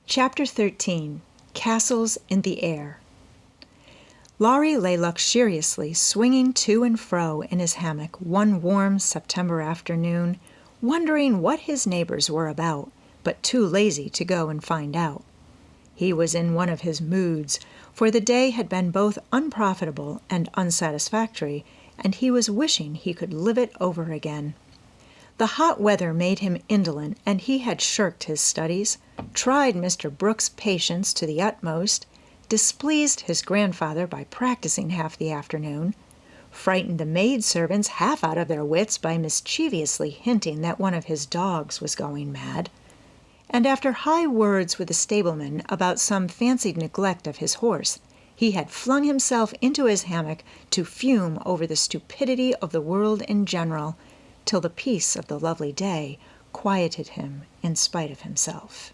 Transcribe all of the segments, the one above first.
Chapter 13. Castles in the Air. Laurie lay luxuriously swinging to and fro in his hammock one warm September afternoon, wondering what his neighbors were about, but too lazy to go and find out. He was in one of his moods, for the day had been both unprofitable and unsatisfactory, and he was wishing he could live it over again. The hot weather made him indolent, and he had shirked his studies, tried Mr. Brooks' patience to the utmost, displeased his grandfather by practicing half the afternoon, frightened the maid-servants half out of their wits by mischievously hinting that one of his dogs was going mad, and after high words with the stableman about some fancied neglect of his horse, he had flung himself into his hammock to fume over the stupidity of the world in general, till the peace of the lovely day quieted him in spite of himself.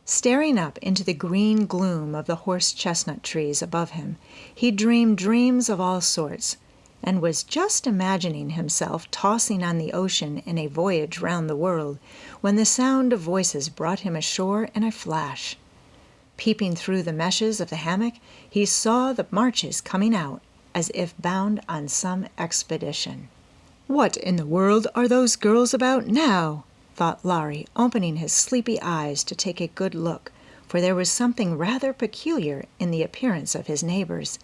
Staring up into the green gloom of the horse-chestnut trees above him, he dreamed dreams of all sorts, and was just imagining himself tossing on the ocean in a voyage round the world, when the sound of voices brought him ashore in a flash. Peeping through the meshes of the hammock, he saw the marches coming out, as if bound on some expedition. "What in the world are those girls about now?" thought Laurie, opening his sleepy eyes to take a good look, for there was something rather peculiar in the appearance of his neighbors.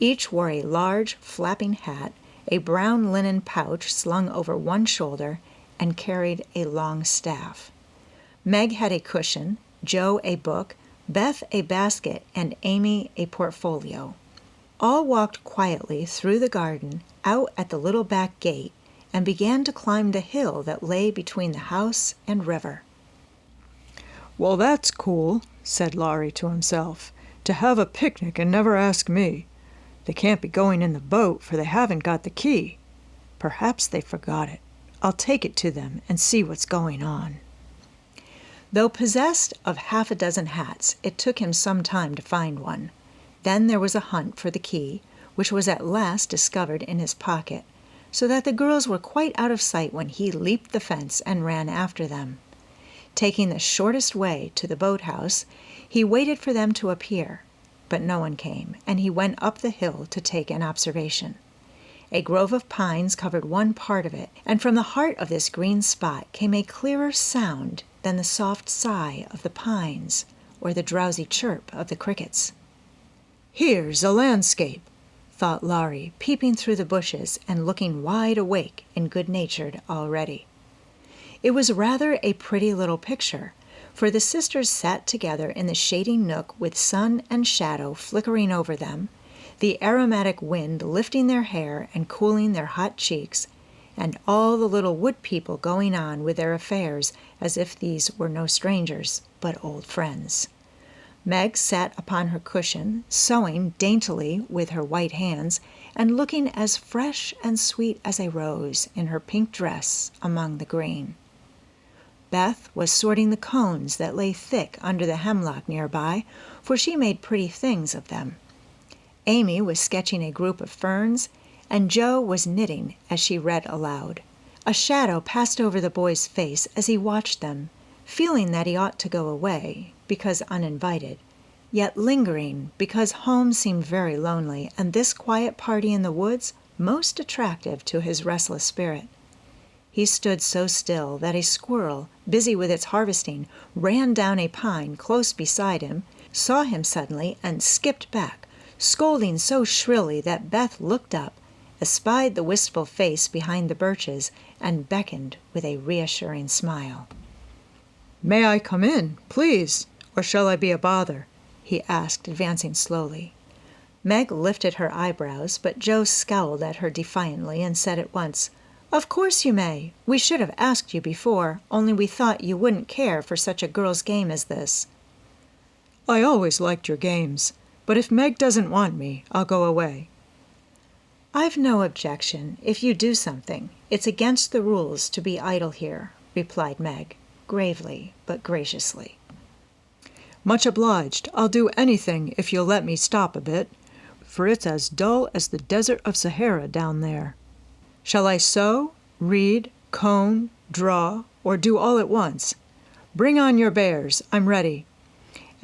Each wore a large, flapping hat, a brown linen pouch slung over one shoulder, and carried a long staff. Meg had a cushion, Joe a book, Beth a basket, and Amy a portfolio. All walked quietly through the garden, out at the little back gate, and began to climb the hill that lay between the house and river. "Well, that's cool," said Laurie to himself, "to have a picnic and never ask me. They can't be going in the boat, for they haven't got the key. Perhaps they forgot it. I'll take it to them and see what's going on." Though possessed of half a dozen hats, it took him some time to find one. Then there was a hunt for the key, which was at last discovered in his pocket, so that the girls were quite out of sight when he leaped the fence and ran after them. Taking the shortest way to the boathouse, he waited for them to appear, but no one came, and he went up the hill to take an observation. A grove of pines covered one part of it, and from the heart of this green spot came a clearer sound than the soft sigh of the pines or the drowsy chirp of the crickets. "Here's a landscape," thought Laurie, peeping through the bushes and looking wide awake and good-natured already. It was rather a pretty little picture, for the sisters sat together in the shady nook with sun and shadow flickering over them, the aromatic wind lifting their hair and cooling their hot cheeks, and all the little wood people going on with their affairs as if these were no strangers, but old friends. Meg sat upon her cushion, sewing daintily with her white hands, and looking as fresh and sweet as a rose in her pink dress among the green. Beth was sorting the cones that lay thick under the hemlock nearby, for she made pretty things of them. Amy was sketching a group of ferns, and Joe was knitting as she read aloud. A shadow passed over the boy's face as he watched them, feeling that he ought to go away, because uninvited, yet lingering because home seemed very lonely, and this quiet party in the woods most attractive to his restless spirit. He stood so still that a squirrel, busy with its harvesting, ran down a pine close beside him, saw him suddenly, and skipped back, scolding so shrilly that Beth looked up, espied the wistful face behind the birches, and beckoned with a reassuring smile. "May I come in, please, or shall I be a bother?" he asked, advancing slowly. Meg lifted her eyebrows, but Joe scowled at her defiantly and said at once, "Of course you may. We should have asked you before, only we thought you wouldn't care for such a girl's game as this." "I always liked your games, but if Meg doesn't want me, I'll go away." "I've no objection, if you do something. It's against the rules to be idle here," replied Meg, gravely but graciously. "Much obliged. I'll do anything if you'll let me stop a bit, for it's as dull as the desert of Sahara down there. Shall I sew, read, comb, draw, or do all at once? Bring on your bears. I'm ready."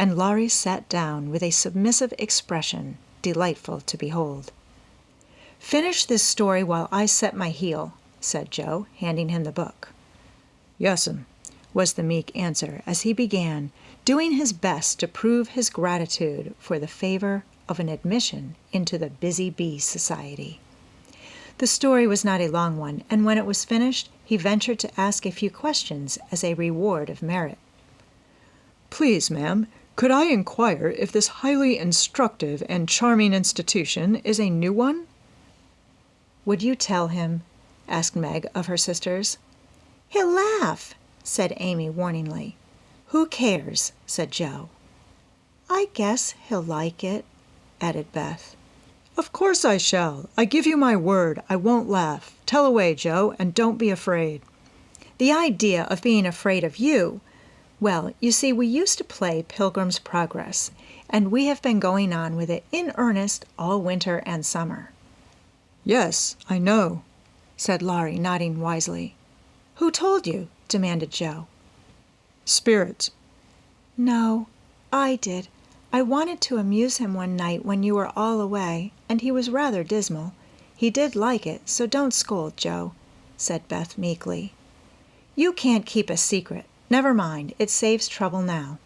and Laurie sat down with a submissive expression delightful to behold. "Finish this story while I set my heel," said Joe, handing him the book. "Yes'm," was the meek answer as he began, doing his best to prove his gratitude for the favor of an admission into the Busy Bee Society. The story was not a long one, and when it was finished, he ventured to ask a few questions as a reward of merit. "Please, ma'am, could I inquire if this highly instructive and charming institution is a new one?" "Would you tell him?" asked Meg of her sisters. "He'll laugh," said Amy warningly. "Who cares?" said Joe. "I guess he'll like it," added Beth. "Of course I shall. I give you my word I won't laugh. Tell away, Joe, and don't be afraid." "The idea of being afraid of you! Well, you see, we used to play Pilgrim's Progress, and we have been going on with it in earnest all winter and summer." "Yes, I know," said Laurie, nodding wisely. "Who told you?" demanded Joe. "Spirits." "No, I did. I wanted to amuse him one night when you were all away, and he was rather dismal. He did like it, so don't scold, Joe," said Beth meekly. "You can't keep a secret. Never mind, it saves trouble now."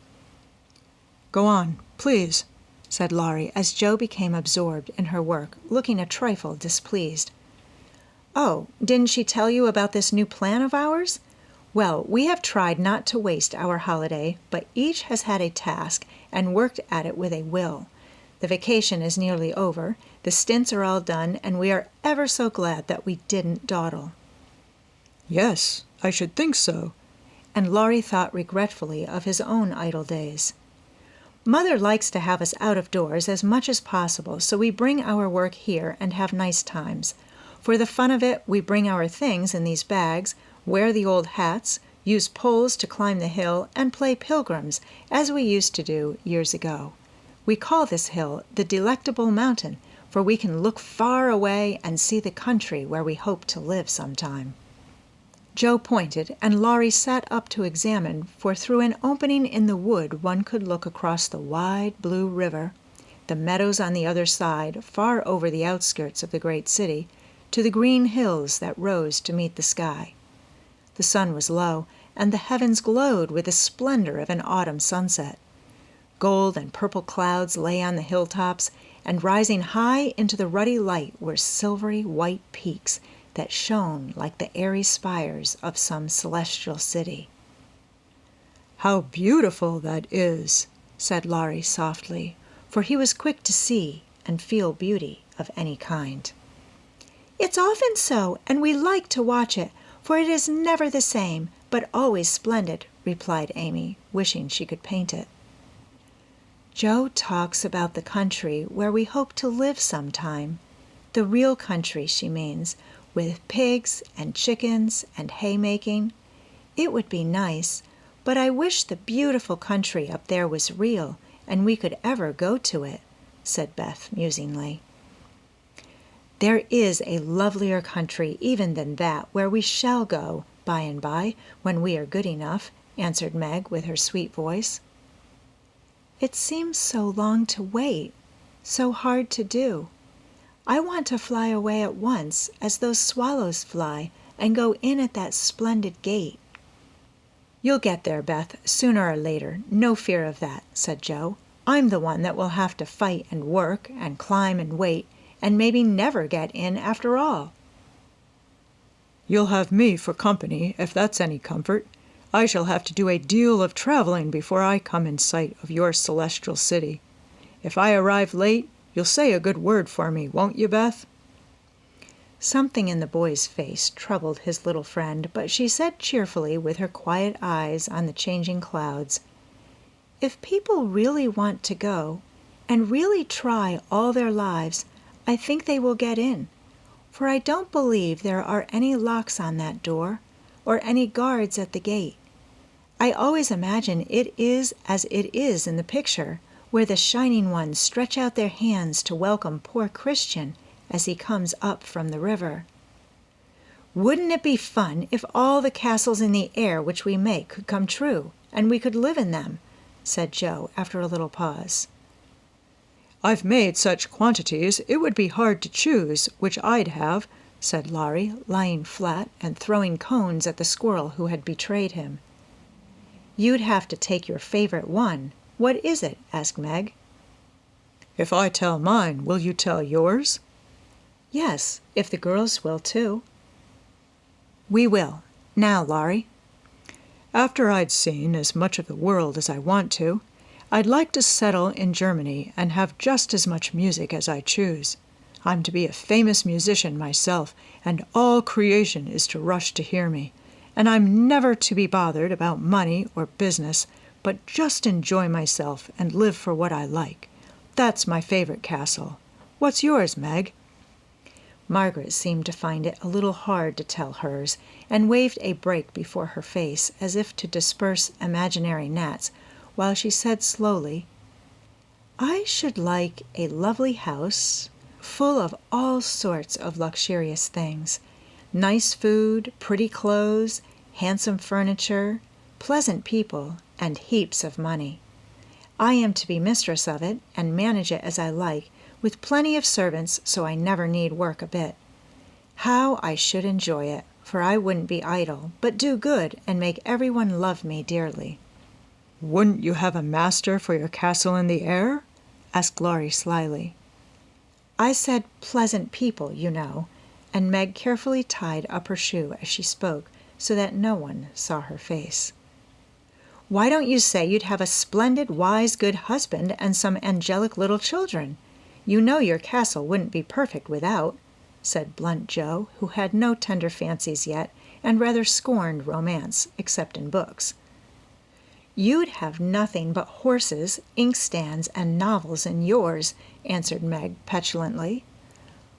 "Go on, please," said Laurie as Joe became absorbed in her work, looking a trifle displeased. "Oh, didn't she tell you about this new plan of ours? Well, we have tried not to waste our holiday, but each has had a task and worked at it with a will. The vacation is nearly over, the stints are all done, and we are ever so glad that we didn't dawdle." "Yes, I should think so." And Laurie thought regretfully of his own idle days. "Mother likes to have us out of doors as much as possible, so we bring our work here and have nice times. For the fun of it, we bring our things in these bags, wear the old hats, use poles to climb the hill, and play pilgrims, as we used to do years ago. We call this hill the Delectable Mountain, for we can look far away and see the country where we hope to live sometime." Joe pointed, and Laurie sat up to examine, for through an opening in the wood one could look across the wide blue river, the meadows on the other side, far over the outskirts of the great city, to the green hills that rose to meet the sky. The sun was low, and the heavens glowed with the splendor of an autumn sunset. Gold and purple clouds lay on the hilltops, and rising high into the ruddy light were silvery white peaks that shone like the airy spires of some celestial city. "How beautiful that is," said Laurie softly, for he was quick to see and feel beauty of any kind. "It's often so, and we like to watch it, for it is never the same, but always splendid," replied Amy, wishing she could paint it. "Joe talks about the country where we hope to live sometime. The real country, she means, with pigs and chickens and haymaking. It would be nice, but I wish the beautiful country up there was real, and we could ever go to it," said Beth musingly. "There is a lovelier country even than that, where we shall go by and by, when we are good enough," answered Meg with her sweet voice. "It seems so long to wait, so hard to do. I want to fly away at once, as those swallows fly, and go in at that splendid gate." "You'll get there, Beth, sooner or later, no fear of that," said Joe. "I'm the one that will have to fight and work and climb and wait, and maybe never get in after all." "You'll have me for company, if that's any comfort. I shall have to do a deal of traveling before I come in sight of your celestial city. If I arrive late, you'll say a good word for me, won't you, Beth?" Something in the boy's face troubled his little friend, but she said cheerfully, with her quiet eyes on the changing clouds, "If people really want to go, and really try all their lives, I think they will get in, for I don't believe there are any locks on that door, or any guards at the gate. I always imagine it is as it is in the picture, where the shining ones stretch out their hands to welcome poor Christian as he comes up from the river. Wouldn't it be fun if all the castles in the air which we make could come true, and we could live in them?" said Joe, after a little pause. "I've made such quantities it would be hard to choose which I'd have," said Laurie, lying flat and throwing cones at the squirrel who had betrayed him. "You'd have to take your favorite one. What is it?" asked Meg. "If I tell mine, will you tell yours?" "Yes, if the girls will too." "We will. Now, Laurie." "After I'd seen as much of the world as I want to, I'd like to settle in Germany and have just as much music as I choose. I'm to be a famous musician myself, and all creation is to rush to hear me, and I'm never to be bothered about money or business, but just enjoy myself and live for what I like. That's my favorite castle. What's yours, Meg?" Margaret seemed to find it a little hard to tell hers, and waved a brake before her face as if to disperse imaginary gnats, while she said slowly, "I should like a lovely house, full of all sorts of luxurious things, nice food, pretty clothes, handsome furniture, pleasant people, and heaps of money. I am to be mistress of it, and manage it as I like, with plenty of servants, so I never need work a bit. How I should enjoy it, for I wouldn't be idle, but do good and make everyone love me dearly." "Wouldn't you have a master for your castle in the air?" asked Laurie slyly. "I said pleasant people, you know," and Meg carefully tied up her shoe as she spoke, so that no one saw her face. "Why don't you say you'd have a splendid, wise, good husband and some angelic little children? You know your castle wouldn't be perfect without," said blunt Joe, who had no tender fancies yet, and rather scorned romance, except in books. "You'd have nothing but horses, inkstands, and novels in yours," answered Meg petulantly.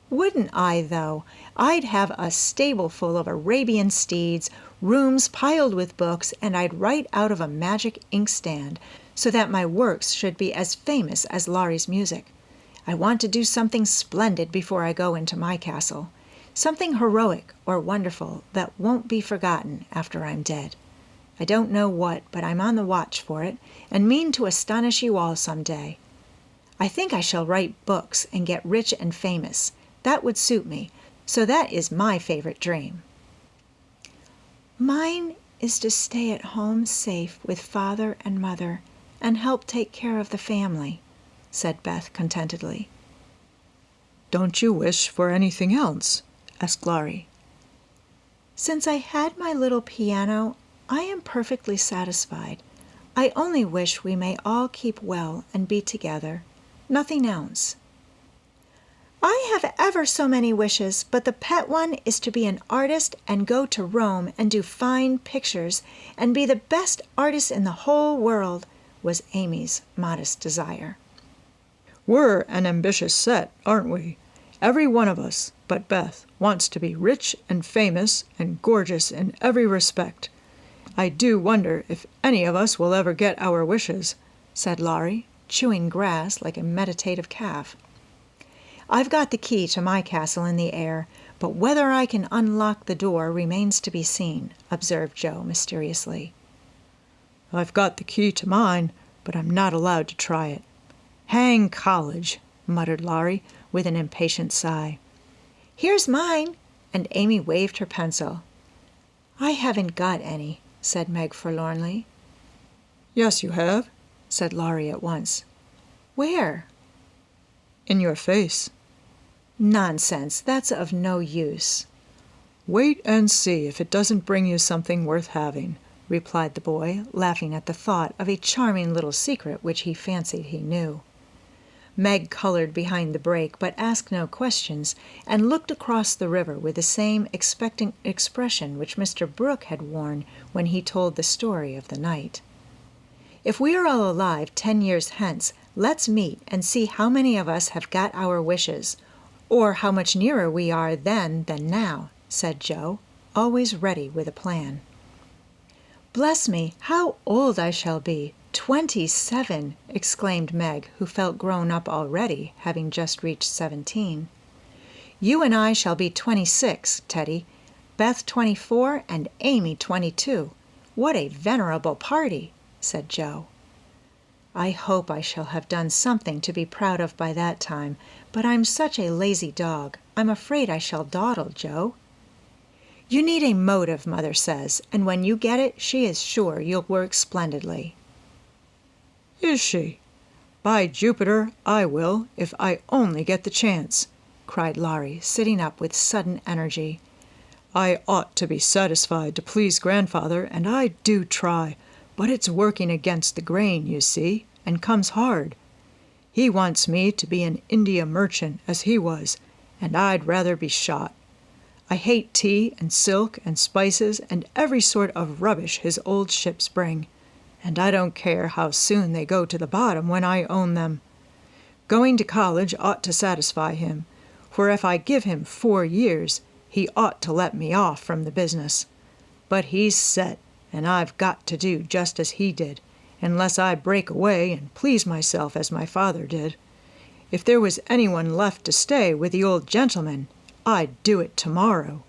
"Wouldn't I, though? I'd have a stable full of Arabian steeds, rooms piled with books, and I'd write out of a magic inkstand, so that my works should be as famous as Laurie's music. I want to do something splendid before I go into my castle, something heroic or wonderful that won't be forgotten after I'm dead. I don't know what, but I'm on the watch for it, and mean to astonish you all some day. I think I shall write books and get rich and famous. That would suit me, so that is my favorite dream." "Mine is to stay at home safe with father and mother, and help take care of the family," said Beth contentedly. "Don't you wish for anything else?" asked Laurie. "Since I had my little piano, I am perfectly satisfied. I only wish we may all keep well and be together. Nothing else." "I have ever so many wishes, but the pet one is to be an artist and go to Rome and do fine pictures and be the best artist in the whole world," was Amy's modest desire. "We're an ambitious set, aren't we? Every one of us, but Beth, wants to be rich and famous and gorgeous in every respect. I do wonder if any of us will ever get our wishes," said Laurie, chewing grass like a meditative calf. "I've got the key to my castle in the air, but whether I can unlock the door remains to be seen," observed Joe mysteriously. "I've got the key to mine, but I'm not allowed to try it. Hang college," muttered Laurie, with an impatient sigh. "Here's mine," and Amy waved her pencil. "I haven't got any," said Meg forlornly. "Yes, you have," said Laurie at once. "Where?" "In your face." "Nonsense, that's of no use." "Wait and see if it doesn't bring you something worth having," replied the boy, laughing at the thought of a charming little secret which he fancied he knew. Meg colored behind the brake, but asked no questions, and looked across the river with the same expectant expression which Mr. Brooke had worn when he told the story of the night. "If we are all alive 10 years hence, let's meet and see how many of us have got our wishes, or how much nearer we are then than now," said Joe, always ready with a plan. "Bless me, how old I shall be! 27!" exclaimed Meg, who felt grown up already, having just reached 17. "You and I shall be 26, Teddy, Beth 24, and Amy 22. What a venerable party!" said Joe. I hope I shall have done something to be proud of by that time, but I'm such a lazy dog. I'm afraid I shall dawdle, Joe." "You need a motive, Mother says, and when you get it, she is sure you'll work splendidly." "Is she? By Jupiter, I will, if I only get the chance," cried Laurie, sitting up with sudden energy. "I ought to be satisfied to please grandfather, and I do try, but it's working against the grain, you see, and comes hard. He wants me to be an India merchant, as he was, and I'd rather be shot. I hate tea and silk and spices and every sort of rubbish his old ships bring, and I don't care how soon they go to the bottom when I own them. Going to college ought to satisfy him, for if I give him 4 years, he ought to let me off from the business. But he's set, and I've got to do just as he did, unless I break away and please myself as my father did. If there was anyone left to stay with the old gentleman, I'd do it tomorrow."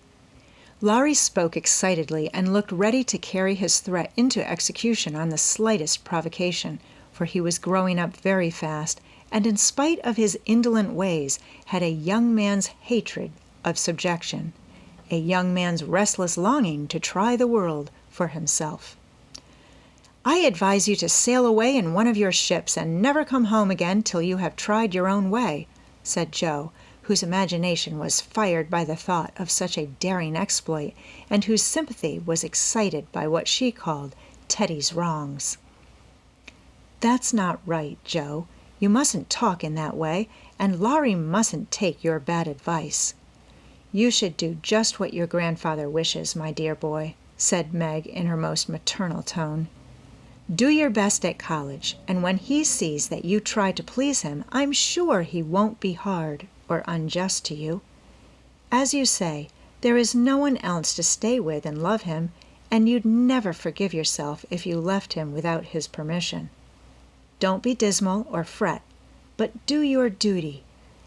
Laurie spoke excitedly and looked ready to carry his threat into execution on the slightest provocation, for he was growing up very fast, and in spite of his indolent ways, had a young man's hatred of subjection, a young man's restless longing to try the world for himself. "I advise you to sail away in one of your ships and never come home again till you have tried your own way," said Joe, whose imagination was fired by the thought of such a daring exploit, and whose sympathy was excited by what she called Teddy's wrongs. "That's not right, Joe. You mustn't talk in that way, and Laurie mustn't take your bad advice. You should do just what your grandfather wishes, my dear boy," said Meg in her most maternal tone. "Do your best at college, and when he sees that you try to please him, I'm sure he won't be hard or unjust to you. As you say, there is no one else to stay with and love him, and you'd never forgive yourself if you left him without his permission. Don't be dismal or fret, but do your duty,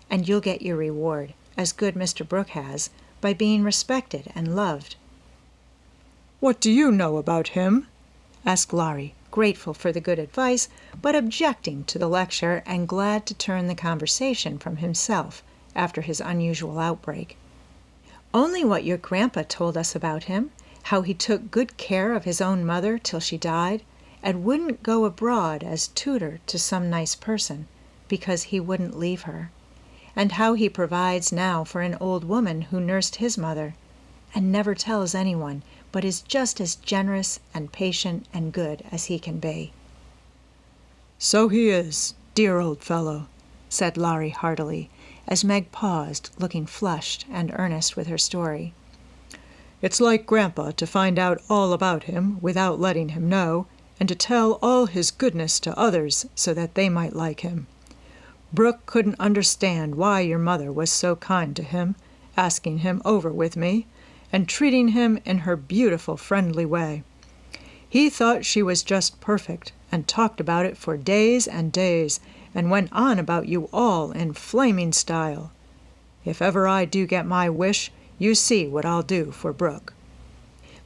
and you'll get your reward, as good Mr. Brooke has, by being respected and loved." "What do you know about him?" asked Laurie, grateful for the good advice, but objecting to the lecture and glad to turn the conversation from himself after his unusual outbreak. "Only what your grandpa told us about him, how he took good care of his own mother till she died, and wouldn't go abroad as tutor to some nice person, because he wouldn't leave her, and how he provides now for an old woman who nursed his mother, and never tells anyone, but is just as generous and patient and good as he can be." "So he is, dear old fellow," said Laurie heartily, as Meg paused, looking flushed and earnest with her story. "It's like Grandpa to find out all about him without letting him know, and to tell all his goodness to others so that they might like him. Brooke couldn't understand why your mother was so kind to him, asking him over with me, and treating him in her beautiful, friendly way. He thought she was just perfect, and talked about it for days and days, and went on about you all in flaming style. If ever I do get my wish, you see what I'll do for Brooke."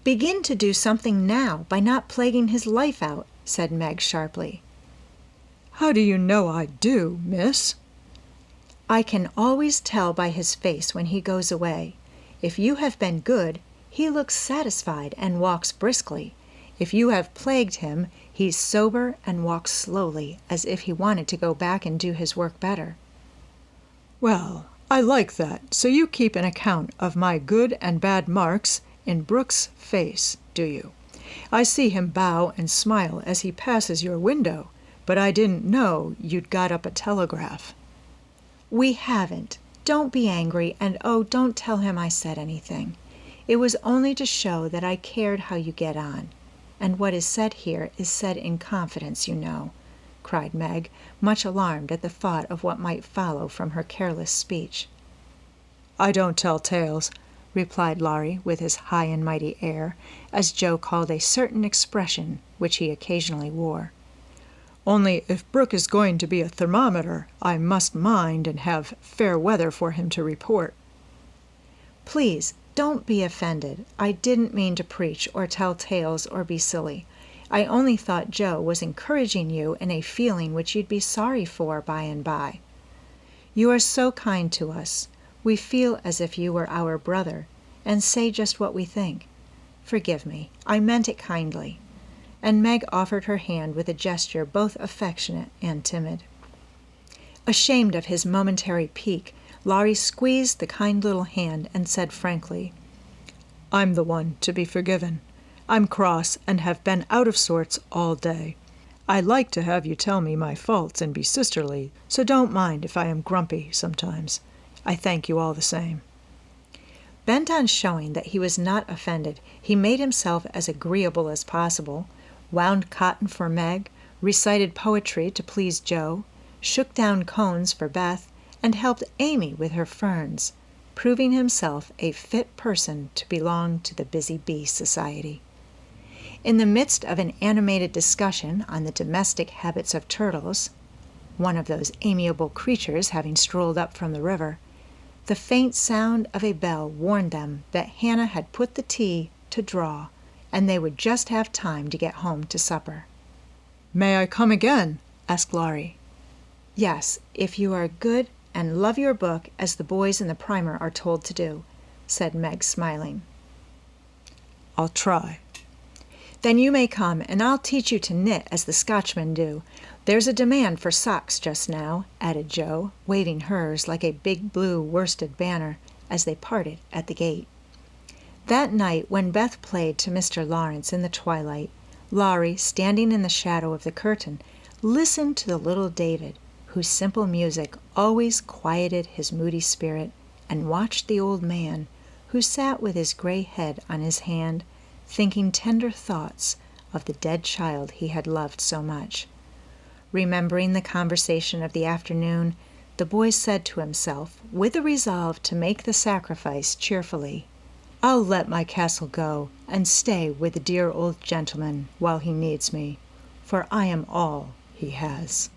"Begin to do something now by not plaguing his life out," said Meg sharply. "How do you know I do, miss?" "I can always tell by his face when he goes away. If you have been good, he looks satisfied and walks briskly. If you have plagued him, he's sober and walks slowly, as if he wanted to go back and do his work better." "Well, I like that. So you keep an account of my good and bad marks in Brooke's face, do you? I see him bow and smile as he passes your window, but I didn't know you'd got up a telegraph." "We haven't. Don't be angry, and oh, don't tell him I said anything. It was only to show that I cared how you get on. And what is said here is said in confidence, you know," cried Meg, much alarmed at the thought of what might follow from her careless speech. "I don't tell tales," replied Laurie with his high and mighty air, as Joe called a certain expression which he occasionally wore. "Only if Brooke is going to be a thermometer, I must mind and have fair weather for him to report." "Please, don't be offended. I didn't mean to preach or tell tales or be silly. I only thought Joe was encouraging you in a feeling which you'd be sorry for by and by. You are so kind to us. We feel as if you were our brother, and say just what we think. Forgive me. I meant it kindly." And Meg offered her hand with a gesture both affectionate and timid. Ashamed of his momentary pique, Laurie squeezed the kind little hand and said frankly, "I'm the one to be forgiven. I'm cross and have been out of sorts all day. I like to have you tell me my faults and be sisterly, so don't mind if I am grumpy sometimes. I thank you all the same." Bent on showing that he was not offended, he made himself as agreeable as possible, wound cotton for Meg, recited poetry to please Joe, shook down cones for Beth, and helped Amy with her ferns, proving himself a fit person to belong to the Busy Bee Society. In the midst of an animated discussion on the domestic habits of turtles, one of those amiable creatures having strolled up from the river, the faint sound of a bell warned them that Hannah had put the tea to draw, and they would just have time to get home to supper. "May I come again?" asked Laurie. "Yes, if you are good and love your book as the boys in the primer are told to do," said Meg, smiling. "I'll try." "Then you may come, and I'll teach you to knit as the Scotchmen do. There's a demand for socks just now," added Joe, waving hers like a big blue worsted banner, as they parted at the gate. That night, when Beth played to Mr. Lawrence in the twilight, Laurie, standing in the shadow of the curtain, listened to the little David, whose simple music always quieted his moody spirit, and watched the old man, who sat with his gray head on his hand, thinking tender thoughts of the dead child he had loved so much. Remembering the conversation of the afternoon, the boy said to himself, with the resolve to make the sacrifice cheerfully, "I'll let my castle go, and stay with the dear old gentleman while he needs me, for I am all he has."